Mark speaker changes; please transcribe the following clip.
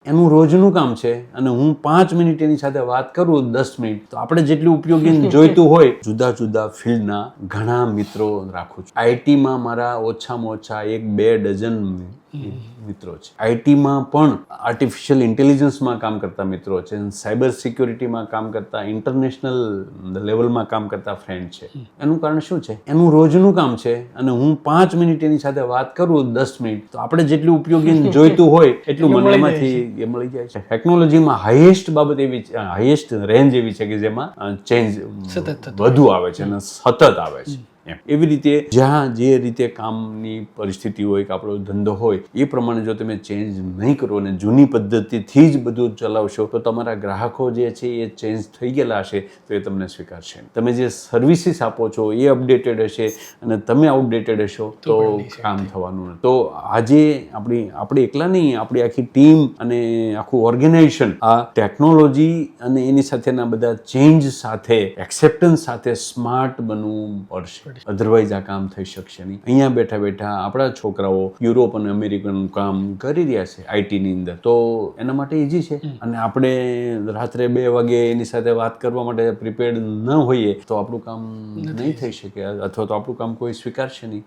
Speaker 1: એનું રોજનું કામ છે અને હું 5 મિનિટ એની સાથે વાત કરું 10 મિનિટ તો આપણે જેટલું ઉપયોગી જોઈતું હોય જુદા જુદા ફિલ્ડના ઘણા મિત્રો રાખું છું. આઈટીમાં મારા ઓછામાં ઓછા 1-2 ડઝન મિત્રો છે. આઈટીમાં પણ આર્ટિફિશિયલ ઇન્ટેલિજન્સમાં કામ કરતા મિત્રો છે, સાયબર સિક્યોરિટીમાં કામ કરતા, ઇન્ટરનેશનલ લેવલમાં કામ કરતા ફ્રેન્ડ છે. એનું કારણ શું છે? એનું રોજનું કામ છે અને હું 5 મિનિટ એની સાથે વાત કરું 10 મિનિટ તો આપણે જેટલું ઉપયોગી જોઈતું હોય એટલું મને એમાંથી એ મળી જાય છે. ટેકનોલોજીમાં હાઈએસ્ટ બાબત એવી છે, હાઈએસ્ટ રેન્જ એવી છે કે જેમાં ચેન્જ વધુ આવે છે અને સતત આવે છે. એવી રીતે જ્યાં જે રીતે કામની પરિસ્થિતિ હોય કે આપણો ધંધો હોય એ પ્રમાણે જો તમે ચેન્જ નહીં કરો અને જૂની પદ્ધતિથી જ બધું ચલાવશો તો તમારા ગ્રાહકો જે છે એ ચેન્જ થઈ ગયેલા હશે તો એ તમને સ્વીકારશે. તમે જે સર્વિસીસ આપો છો એ અપડેટેડ હશે અને તમે આઉટડેટેડ હશો તો કામ થવાનું નથી. તો આજે આપણે એકલા નહીં, આપણી આખી ટીમ અને આખું ઓર્ગેનાઇઝેશન આ ટેકનોલોજી અને એની સાથેના બધા ચેન્જ સાથે એક્સેપ્ટન્સ સાથે સ્માર્ટ બનવું પડશે. અધરવાઇઝ આ કામ થઈ શકશે નહીં. અહીંયા બેઠા બેઠા આપણા છોકરાઓ યુરોપ અને અમેરિકન કામ કરી રહ્યા છે આઈટીની અંદર, તો એના માટે ઇઝી છે. અને આપણે રાત્રે 2 વાગે એની સાથે વાત કરવા માટે પ્રિપેર્ડ ન હોઈએ તો આપણું કામ નહીં થઈ શકે અથવા તો આપણું કામ કોઈ સ્વીકારશે નહીં.